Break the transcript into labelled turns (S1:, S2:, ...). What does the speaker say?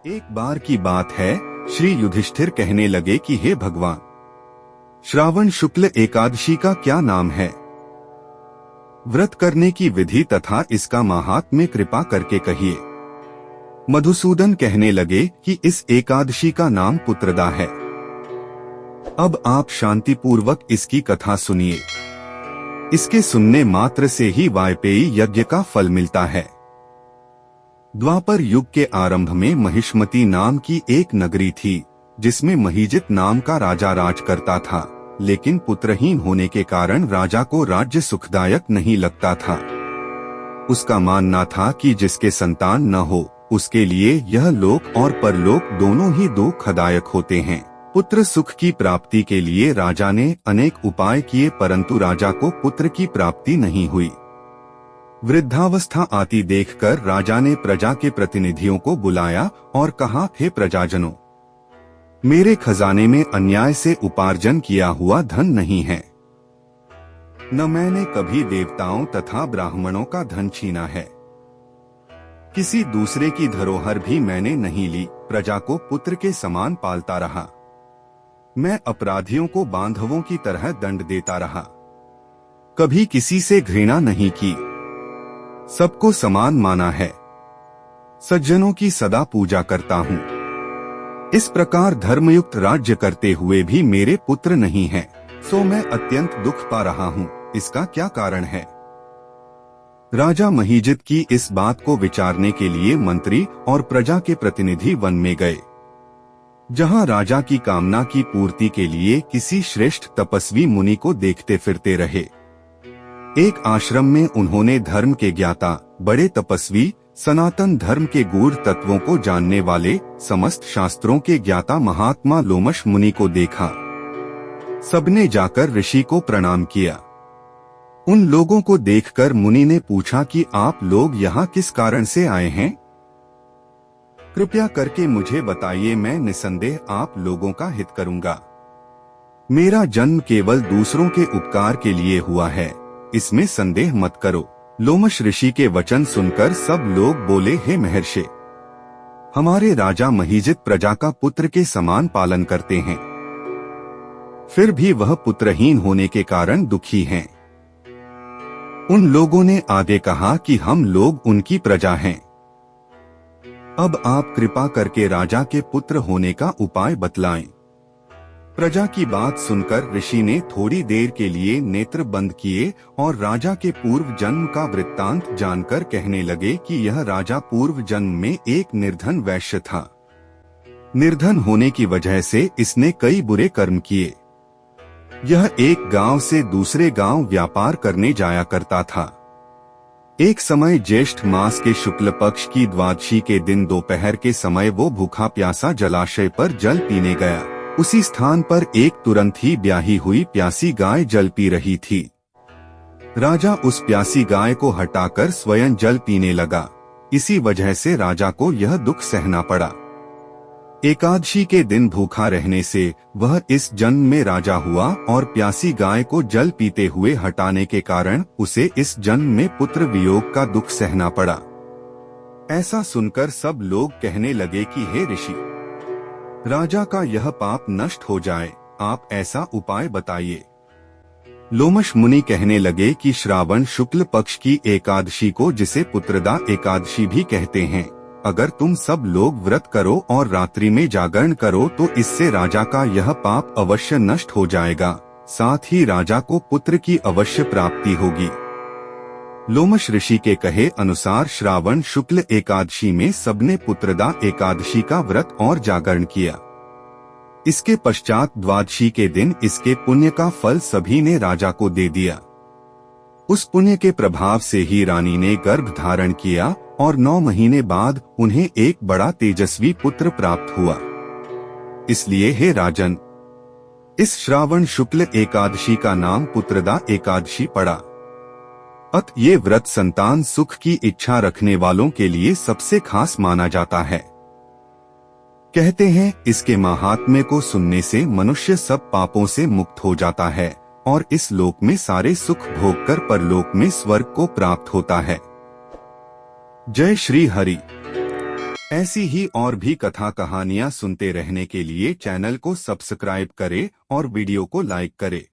S1: एक बार की बात है, श्री युधिष्ठिर कहने लगे कि हे भगवान, श्रावण शुक्ल एकादशी का क्या नाम है? व्रत करने की विधि तथा इसका महात्म्य कृपा करके कहिए। मधुसूदन कहने लगे कि इस एकादशी का नाम पुत्रदा है। अब आप शांतिपूर्वक इसकी कथा सुनिए। इसके सुनने मात्र से ही वाजपेयी यज्ञ का फल मिलता है। द्वापर युग के आरंभ में महिष्मती नाम की एक नगरी थी, जिसमें महीजित नाम का राजा राज करता था, लेकिन पुत्रहीन होने के कारण राजा को राज्य सुखदायक नहीं लगता था। उसका मानना था कि जिसके संतान न हो, उसके लिए यह लोक और परलोक दोनों ही दुखदायक होते हैं। पुत्र सुख की प्राप्ति के लिए राजा ने अनेक उपाय किए, परंतु राजा को पुत्र की प्राप्ति नहीं हुई। वृद्धावस्था आती देखकर राजा ने प्रजा के प्रतिनिधियों को बुलाया और कहा, हे प्रजाजनों, मेरे खजाने में अन्याय से उपार्जन किया हुआ धन नहीं है। न मैंने कभी देवताओं तथा ब्राह्मणों का धन छीना है। किसी दूसरे की धरोहर भी मैंने नहीं ली। प्रजा को पुत्र के समान पालता रहा। मैं अपराधियों को बांधवों की तरह दंड देता रहा। कभी किसी से घृणा नहीं की। सबको समान माना है। सज्जनों की सदा पूजा करता हूँ। इस प्रकार धर्मयुक्त राज्य करते हुए भी मेरे पुत्र नहीं हैं, सो मैं अत्यंत दुख पा रहा हूँ। इसका क्या कारण है? राजा महीजित की इस बात को विचारने के लिए मंत्री और प्रजा के प्रतिनिधि वन में गए, जहाँ राजा की कामना की पूर्ति के लिए किसी श्रेष्ठ तपस्वी मुनि को देखते फिरते रहे। एक आश्रम में उन्होंने धर्म के ज्ञाता, बड़े तपस्वी, सनातन धर्म के गूढ़ तत्वों को जानने वाले, समस्त शास्त्रों के ज्ञाता महात्मा लोमश मुनि को देखा। सबने जाकर ऋषि को प्रणाम किया। उन लोगों को देखकर मुनि ने पूछा कि आप लोग यहाँ किस कारण से आए हैं? कृपया करके मुझे बताइए, मैं निसंदेह आप लोगों का हित करूंगा। मेरा जन्म केवल दूसरों के उपकार के लिए हुआ है, इसमें संदेह मत करो। लोमश ऋषि के वचन सुनकर सब लोग बोले, हे महर्षि, हमारे राजा महीजित प्रजा का पुत्र के समान पालन करते हैं, फिर भी वह पुत्रहीन होने के कारण दुखी हैं। उन लोगों ने आगे कहा कि हम लोग उनकी प्रजा हैं। अब आप कृपा करके राजा के पुत्र होने का उपाय बतलाएं। प्रजा की बात सुनकर ऋषि ने थोड़ी देर के लिए नेत्र बंद किए और राजा के पूर्व जन्म का वृत्तांत जानकर कहने लगे कि यह राजा पूर्व जन्म में एक निर्धन वैश्य था। निर्धन होने की वजह से इसने कई बुरे कर्म किए। यह एक गांव से दूसरे गांव व्यापार करने जाया करता था। एक समय ज्येष्ठ मास के शुक्ल पक्ष की द्वादशी के दिन दोपहर के समय वो भूखा प्यासा जलाशय पर जल पीने गया। उसी स्थान पर एक तुरंत ही ब्याही हुई प्यासी गाय जल पी रही थी। राजा उस प्यासी गाय को हटाकर स्वयं जल पीने लगा। इसी वजह से राजा को यह दुख सहना पड़ा। एकादशी के दिन भूखा रहने से वह इस जन्म में राजा हुआ और प्यासी गाय को जल पीते हुए हटाने के कारण उसे इस जन्म में पुत्र वियोग का दुख सहना पड़ा। ऐसा सुनकर सब लोग कहने लगे कि हे ऋषि, राजा का यह पाप नष्ट हो जाए, आप ऐसा उपाय बताइए। लोमश मुनि कहने लगे कि श्रावण शुक्ल पक्ष की एकादशी को, जिसे पुत्रदा एकादशी भी कहते हैं, अगर तुम सब लोग व्रत करो और रात्रि में जागरण करो तो इससे राजा का यह पाप अवश्य नष्ट हो जाएगा, साथ ही राजा को पुत्र की अवश्य प्राप्ति होगी। लोमश ऋषि के कहे अनुसार श्रावण शुक्ल एकादशी में सबने पुत्रदा एकादशी का व्रत और जागरण किया। इसके पश्चात द्वादशी के दिन इसके पुण्य का फल सभी ने राजा को दे दिया। उस पुण्य के प्रभाव से ही रानी ने गर्भ धारण किया और 9 महीने बाद उन्हें एक बड़ा तेजस्वी पुत्र प्राप्त हुआ। इसलिए हे राजन, इस श्रावण शुक्ल एकादशी का नाम पुत्रदा एकादशी पड़ा। अत ये व्रत संतान सुख की इच्छा रखने वालों के लिए सबसे खास माना जाता है। कहते हैं इसके महात्म्य को सुनने से मनुष्य सब पापों से मुक्त हो जाता है और इस लोक में सारे सुख भोगकर परलोक में स्वर्ग को प्राप्त होता है। जय श्री हरि। ऐसी ही और भी कथा कहानियाँ सुनते रहने के लिए चैनल को सब्सक्राइब करें और वीडियो को लाइक करें।